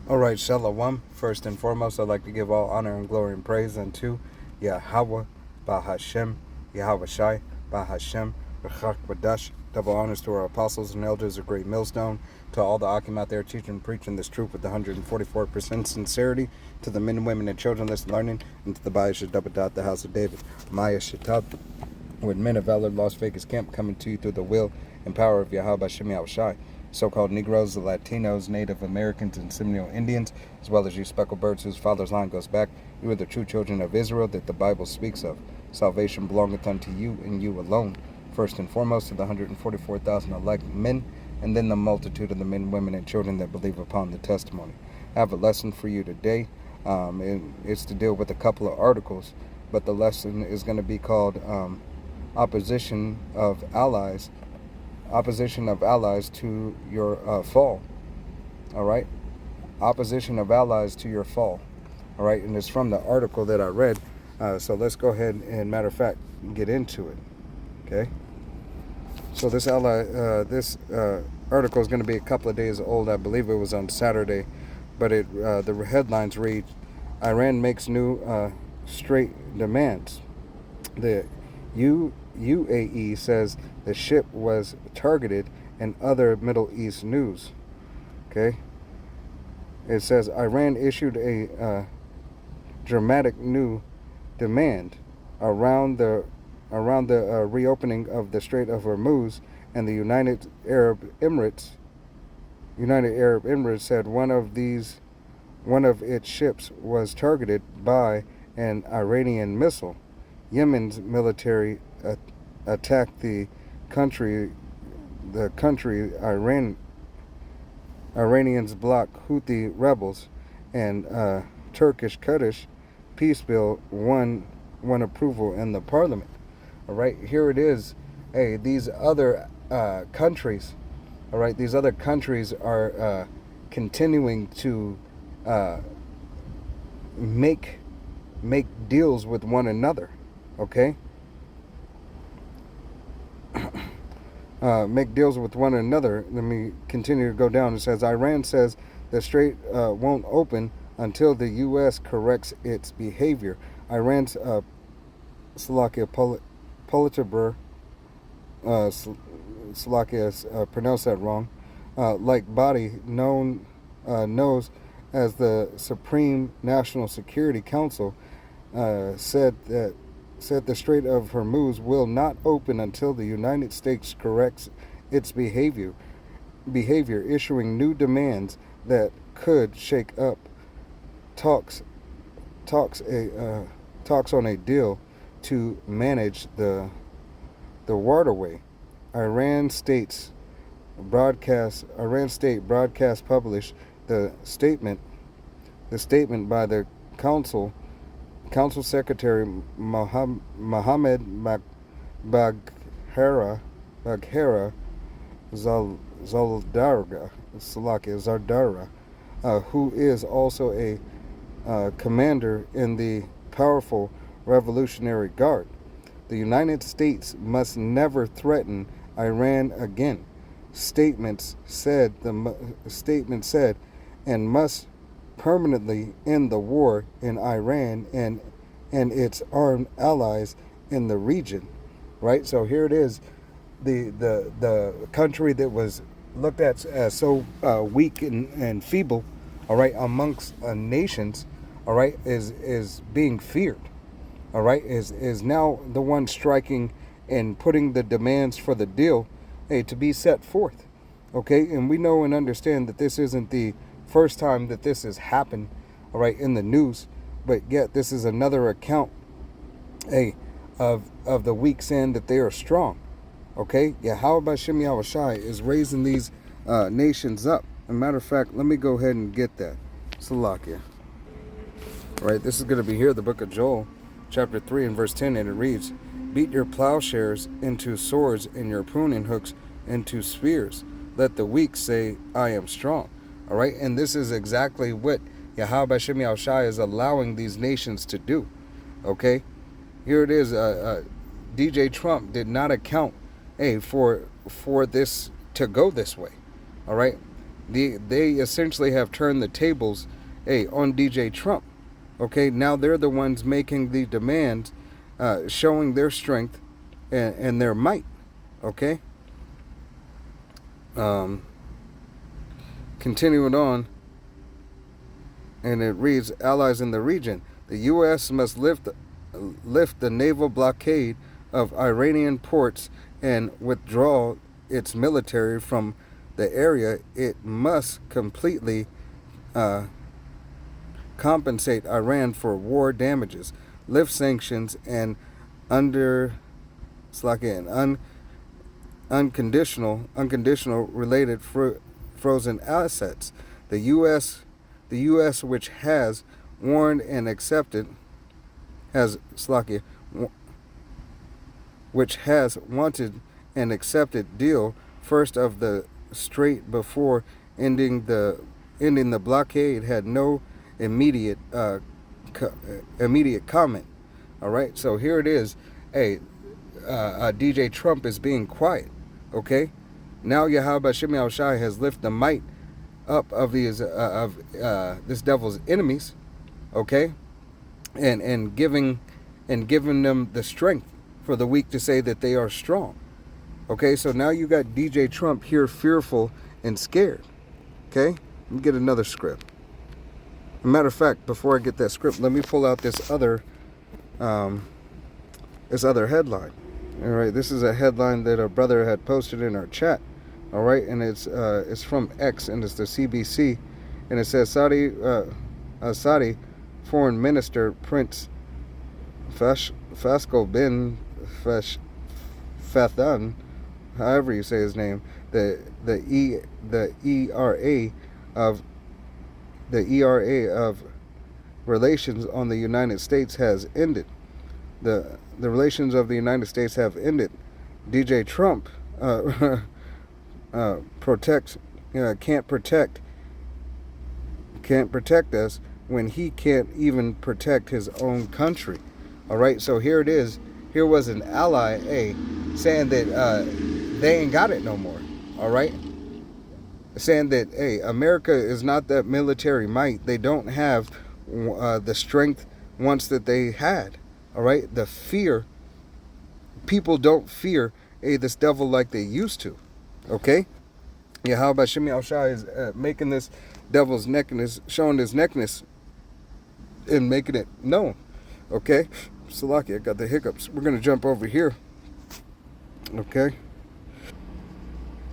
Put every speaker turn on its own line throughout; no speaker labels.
All right, Shalom. First and foremost, I'd like to give all honor and glory and praise unto Yahweh, Bahashem, Yahweh Shai, Bahashem, Rechak Wadash. Double honors to our apostles and elders of Great Millstone, to all the Akim out there teaching and preaching this truth with 144% sincerity, to the men and women and children that's learning, and to the Bayash Double Dot, the house of David, Maya Shatab, with men of valor, Las Vegas camp, coming to you through the will and power of Yahweh Shem Yahweh Shai. So-called Negroes, the Latinos, Native Americans, and Seminole Indians, as well as you speckled birds whose father's line goes back. You are the true children of Israel that the Bible speaks of. Salvation belongeth unto you and you alone. First and foremost to the 144,000 elect men, and then the multitude of the men, women, and children that believe upon the testimony. I have a lesson for you today. And it's to deal with a couple of articles, but the lesson is going to be called opposition of allies to your fall. All right, opposition of allies to your fall. All right, and it's from the article that I read. So let's go ahead and, matter of fact, get into it. Okay. So this article is going to be a couple of days old. I believe it was on Saturday, but the headlines read: Iran makes new straight demands. The UAE says the ship was targeted, and other Middle East news. Okay. It says Iran issued a dramatic new demand around the reopening of the Strait of Hormuz, and the United Arab Emirates said one of its ships was targeted by an Iranian missile. Yemen's military attacked the country. Iranians block Houthi rebels, and Turkish Kurdish peace bill won approval in the parliament. All right, here it is. Hey, these other countries, all right, these other countries are continuing to make deals with one another. Okay. Make deals with one another. Let me continue to go down. It says Iran says the strait won't open until the U.S. corrects its behavior. Iran's Slovakia Politburo, Slovakia pronounced that wrong, like body knows as the Supreme National Security Council, said the Strait of Hormuz will not open until the United States corrects its behavior, issuing new demands that could shake up talks on a deal to manage the waterway. Iran State broadcast published the statement by the Council Secretary Mohammed Bagheera Zardara, who is also a commander in the powerful Revolutionary Guard. The United States must never threaten Iran again. Statement said, and must permanently end the war in Iran and its armed allies in the region. Right? So here it is. The country that was looked at as so weak and feeble, all right, amongst nations, all right, is being feared. All right, is now the one striking and putting the demands for the deal, to be set forth. Okay, and we know and understand that this isn't the first time that this has happened, all right, in the news, but yet this is another account, of the weak saying that they are strong. Okay, Yahweh Shem Yahweh Shai is raising these nations up. As a matter of fact, let me go ahead and get that. Salakia. All right, this is going to be here, the book of Joel, chapter 3 and verse 10, and it reads, "Beat your plowshares into swords and your pruning hooks into spears. Let the weak say, I am strong." All right, and this is exactly what Yahweh Shem Yahushai is allowing these nations to do. Okay, here it is. DJ Trump did not account for this to go this way. All right, They essentially have turned the tables, on DJ Trump. Okay, now they're the ones making the demands, showing their strength and their might. Okay. Continuing on, and it reads, allies in the region. The U.S. must lift the naval blockade of Iranian ports and withdraw its military from the area. It must completely compensate Iran for war damages, lift sanctions, and unconditional related frozen assets. The U.S. which has warned and accepted, which has wanted and accepted deal first of the strait before ending the blockade, had no immediate comment. All right, so here it is. DJ Trump is being quiet. Okay, now Yahweh Shem Shai has lifted the might up of these this devil's enemies. Okay, and giving them the strength for the weak to say that they are strong. Okay, so now you got DJ Trump here fearful and scared. Okay, let me get another script. As a matter of fact, before I get that script, let me pull out this other headline. All right, this is a headline that a brother had posted in our chat. All right, and it's from X, and it's the CBC, and it says Saudi Foreign Minister Prince Faisal bin Fattah, however you say his name, the ERA of relations on the United States has ended. The relations of the United States have ended. DJ Trump can't protect us when he can't even protect his own country. All right, so here it is. Here was an ally, saying that they ain't got it no more. All right, saying that America is not that military might. They don't have the strength once that they had. All right, the fear. People don't fear this devil like they used to. Okay, yeah. How about Shemi Al-Shai is making this devil's neckness, showing his neckness, and making it known. Okay, Salaki, I got the hiccups. We're gonna jump over here. Okay.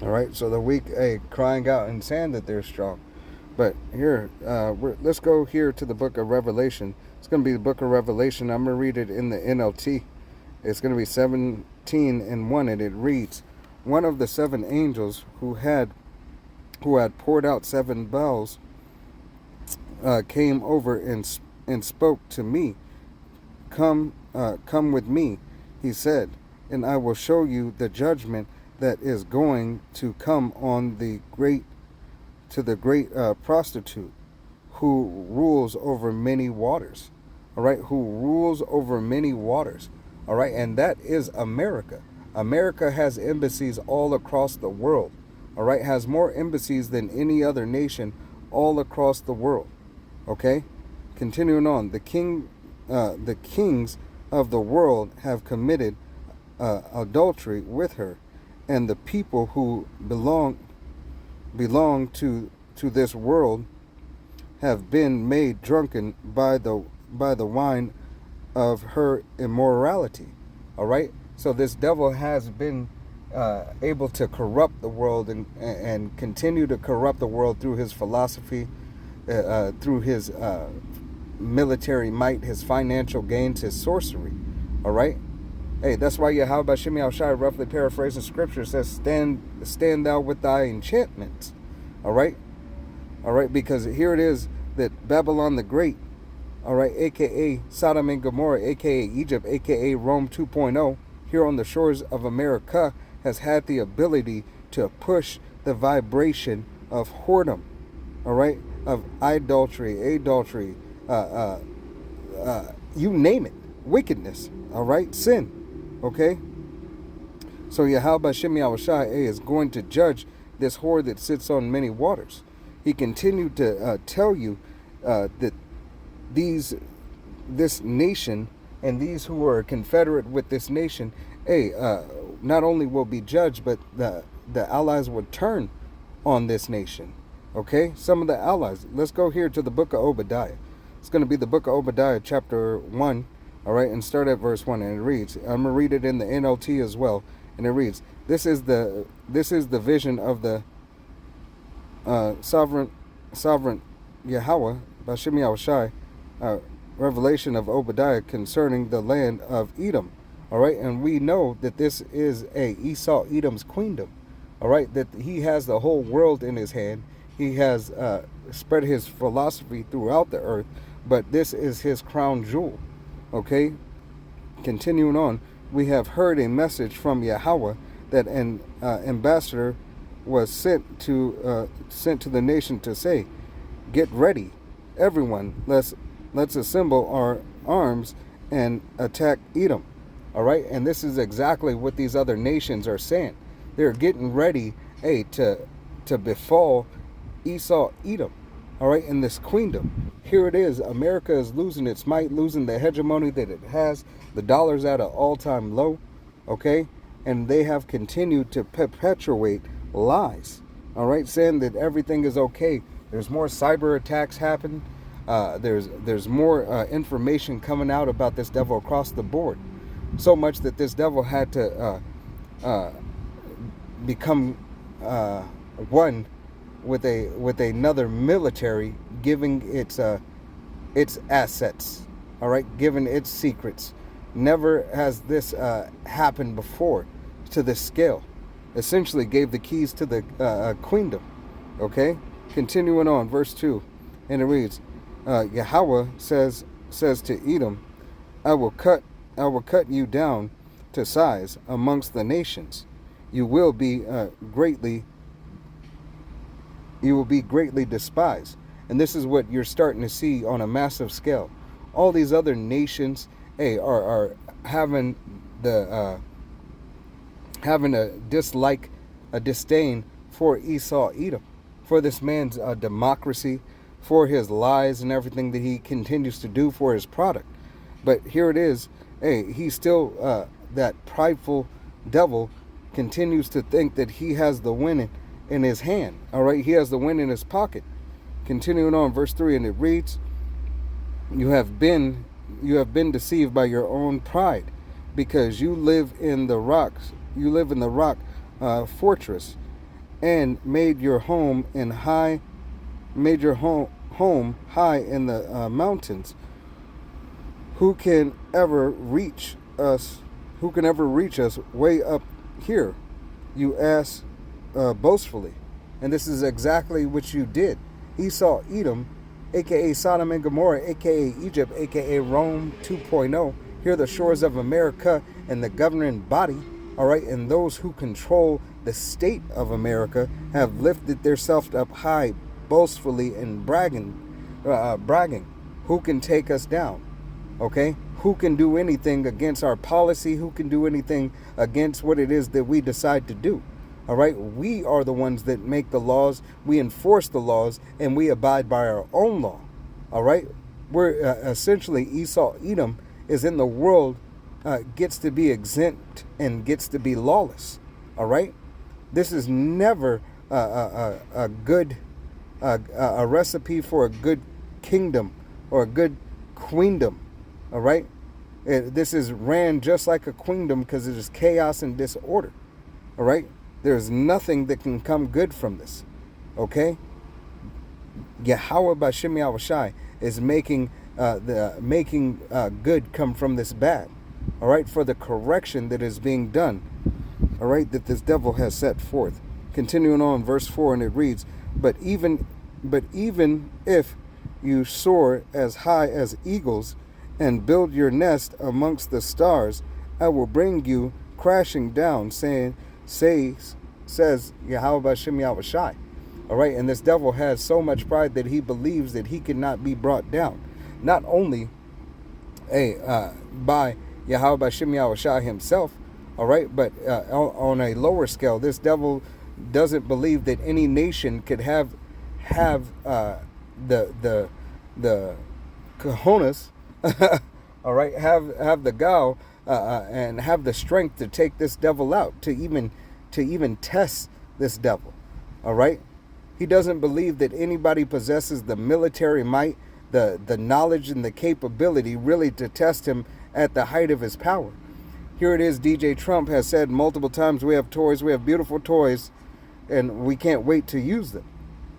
All right. So the weak, crying out and saying that they're strong. But here, let's go here to the book of Revelation. It's going to be the book of Revelation. I'm going to read it in the NLT. It's going to be 17:1, and it reads, one of the seven angels who had poured out seven bowls came over and spoke to me. Come with me, he said, and I will show you the judgment that is going to come on the great prostitute who rules over many waters. All right, who rules over many waters. All right, and that is America. America has embassies all across the world. All right, has more embassies than any other nation all across the world. Okay, continuing on, the kings of the world have committed adultery with her, and the people who belong to this world have been made drunken by the wine of her immorality. All right, so this devil has been able to corrupt the world and continue to corrupt the world through his philosophy, through his military might, his financial gains, his sorcery. All right. Hey, that's why Yahweh Shemi Al-Shai, roughly paraphrasing scripture, says, stand thou with thy enchantments. All right, because here it is that Babylon the Great, all right, aka Sodom and Gomorrah, aka Egypt, aka Rome 2.0, here on the shores of America, has had the ability to push the vibration of whoredom, all right, of adultery, you name it, wickedness, all right, sin. Okay, so Yahweh Shemi Al-Shai is going to judge this whore that sits on many waters. he continued to tell you that this nation and these who are confederate with this nation, not only will be judged, but the allies would turn on this nation. Okay, some of the allies. Let's go here to the book of Obadiah. It's going to be the book of Obadiah, chapter 1, all right, and start at verse 1, and it reads, I'm going to read it in the NLT as well, and it reads, this is the vision of the sovereign Yahweh, Bashem Yahushai, revelation of Obadiah concerning the land of Edom, all right, and we know that this is Esau, Edom's queendom, all right, that he has the whole world in his hand. He has spread his philosophy throughout the earth, but this is his crown jewel. Okay, continuing on, we have heard a message from Yahweh that an ambassador was sent to the nation to say, "Get ready, everyone. Let's assemble our arms and attack Edom." All right, and this is exactly what these other nations are saying. They're getting ready, to befall Esau, Edom, all right, in this queendom. Here it is. America is losing its might, losing the hegemony that it has. The dollar's at an all-time low, okay, and they have continued to perpetuate lies, all right, saying that everything is okay. There's more cyber attacks happening. There's more information coming out about this devil across the board, so much that this devil had to become one with another military, giving its assets, all right, giving its secrets. Never has this happened before to this scale. Essentially gave the keys to the queendom. Okay, continuing on, verse 2, and it reads, Yahweh says to Edom, I will cut you down to size amongst the nations. You will be greatly despised. And this is what you're starting to see on a massive scale. All these other nations, are having having a dislike, a disdain for Esau, Edom, for this man's democracy, for his lies and everything that he continues to do for his product. But here it is, he's still, that prideful devil continues to think that he has the win in his hand. All right, he has the win in his pocket. Continuing on, verse 3, and it reads, you have been deceived by your own pride, because you live in the rock fortress, and made your home high in the mountains. Who can ever reach us way up here? You ask boastfully. And this is exactly what you did. Esau, Edom, aka Sodom and Gomorrah, aka Egypt, aka Rome 2.0. Here are the shores of America and the governing body, all right, and those who control the state of America have lifted themselves up high, boastfully and bragging. Who can take us down? Okay, who can do anything against our policy? Who can do anything against what it is that we decide to do? All right, we are the ones that make the laws, we enforce the laws, and we abide by our own law. All right, we're essentially Esau, Edom is in the world, gets to be exempt and gets to be lawless. All right, this is never a good recipe for a good kingdom or a good queendom. All right, this is ran just like a queendom because it is chaos and disorder. All right. There's nothing that can come good from this. Okay? Yahweh Bashem Yahushai is making good come from this bad. All right? For the correction that is being done. All right? That this devil has set forth. Continuing on, verse 4, and it reads, But even if you soar as high as eagles and build your nest amongst the stars, I will bring you crashing down, says Yahweh Bashem Yahushai. All right, and this devil has so much pride that he believes that he cannot be brought down. Not only by Yahweh Bashem Yahushai himself, all right, but on a lower scale, this devil doesn't believe that any nation could have have the cojones, all right, have the gall, and have the strength to take this devil out, to even test this devil, all right. He doesn't believe that anybody possesses the military might, the knowledge and the capability really to test him at the height of his power. Here it is, DJ Trump has said multiple times, we have toys, we have beautiful toys, and we can't wait to use them,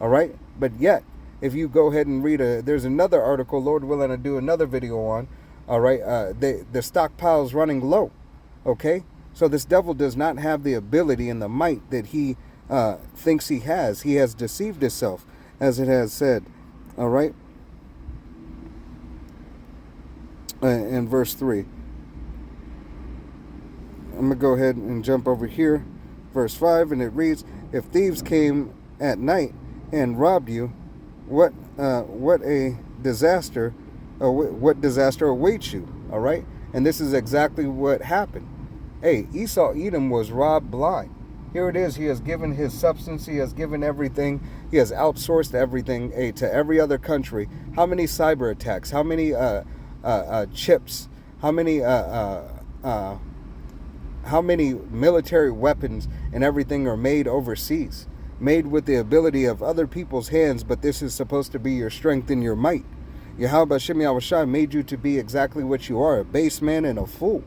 all right. But yet, if you go ahead and read there's another article, Lord willing, I do another video on, all right, the stockpile's running low, okay. So this devil does not have the ability and the might that he thinks he has. He has deceived himself, as it has said, all right. In verse 3, I'm going to go ahead and jump over here, verse 5, and it reads, if thieves came at night and robbed you, what a disaster, what disaster awaits you, all right? And this is exactly what happened. Hey, Esau Edom was robbed blind. Here it is, he has given his substance, he has given everything, he has outsourced everything to every other country. How many cyber attacks, how many chips, how many military weapons and everything are made overseas, made with the ability of other people's hands, but this is supposed to be your strength and your might. Yahweh Hashem Yahushai made you to be exactly what you are, a base man and a fool.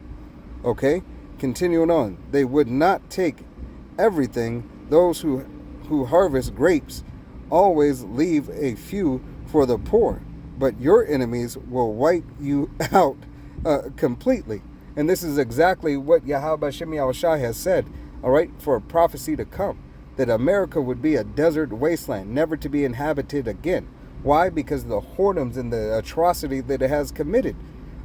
Okay? Continuing on. They would not take everything. Those who harvest grapes always leave a few for the poor, but your enemies will wipe you out completely. And this is exactly what Yahweh Hashem Yahushai has said, all right, for a prophecy to come, that America would be a desert wasteland, never to be inhabited again. Why? Because of the whoredoms and the atrocity that it has committed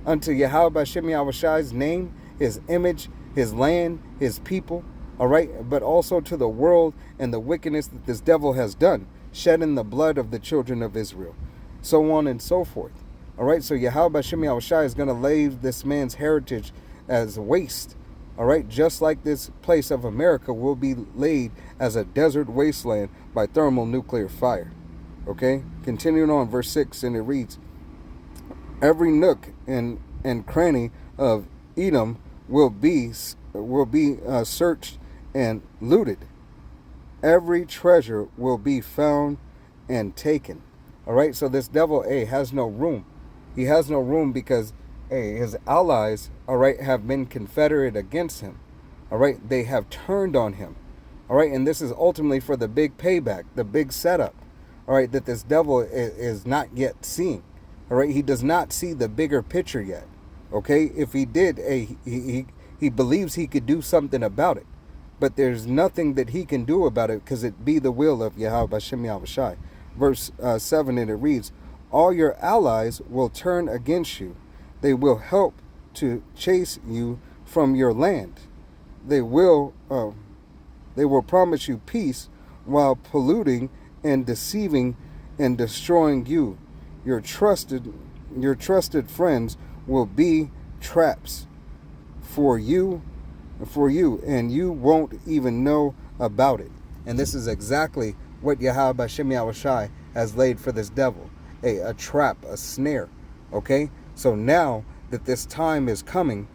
unto Yahweh Hashem Yahushai's name, his image, his land, his people, all right, but also to the world and the wickedness that this devil has done, shedding the blood of the children of Israel, so on and so forth. All right, so Yahweh Hashem Yahushai is going to lay this man's heritage as waste. All right, just like this place of America will be laid as a desert wasteland by thermonuclear fire. Okay, continuing on, verse 6, and it reads, every nook and cranny of Edom will be searched and looted. Every treasure will be found and taken. All right, so this devil, has no room. He has no room because, his allies, all right, have been confederate against him. All right, they have turned on him. All right, and this is ultimately for the big payback, the big setup. All right, that this devil is not yet seeing. All right, he does not see the bigger picture yet. Okay, if he did, he believes he could do something about it. But there's nothing that he can do about it because it be the will of Yahweh Hashem Yahushai. Verse 7, and it reads, all your allies will turn against you. They will help to chase you from your land. They will promise you peace while polluting and deceiving and destroying you. Your trusted friends will be traps for you, and you won't even know about it. And this is exactly what Yahweh Hashem Yahushai has laid for this devil. A trap, a snare. Okay? So now that this time is coming,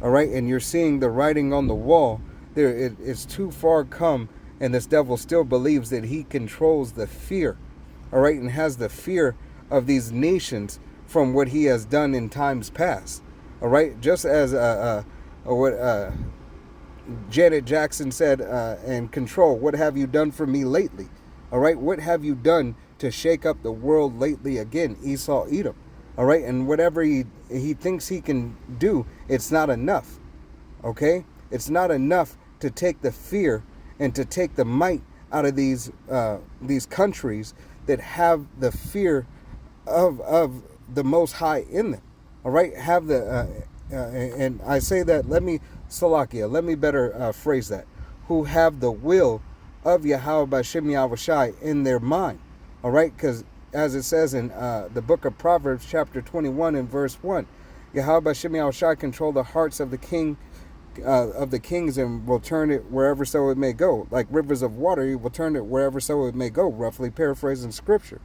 all right, and you're seeing the writing on the wall, it's too far come, and this devil still believes that he controls the fear, all right, and has the fear of these nations from what he has done in times past. All right? Just as what Janet Jackson said in Control, what have you done for me lately? All right? What have you done to shake up the world lately again? Esau Edom. All right? And whatever he thinks he can do, it's not enough. Okay? It's not enough to take the fear and to take the might out of these countries that have the fear of the Most High in them. All right? Have the and I say that, let me better phrase that, who have the will of Yahweh Hashem Yahushai in their mind. All right? Because as it says in the book of Proverbs chapter 21 and verse 1, Yahweh Hashem Yahushai control the hearts of the king of the kings and will turn it wherever so it may go. Like rivers of water, he will turn it wherever so it may go, roughly paraphrasing scripture.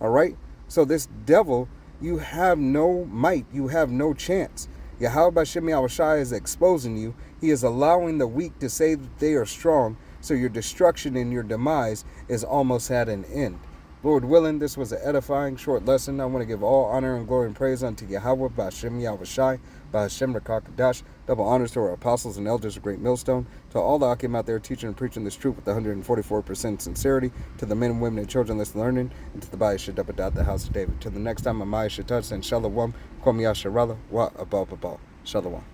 All right? So this devil, you have no might, you have no chance. Yahweh Bashem Yahushai is exposing you. He is allowing the weak to say that they are strong, so your destruction and your demise is almost at an end. Lord willing, this was an edifying short lesson. I want to give all honor and glory and praise unto Yahweh, Ba'ashem Yahushai, Ba'ashem Rakakadash. Double honors to our apostles and elders of Great Millstone, to all the Akim out there teaching and preaching this truth with 144% sincerity, to the men and women and children that's learning, and to the Bayah Shadabadat, the house of David. Till the next time, Amaya Shatach and Shalom, Kwam Yasharala, Wa Abal Babal. Shalom.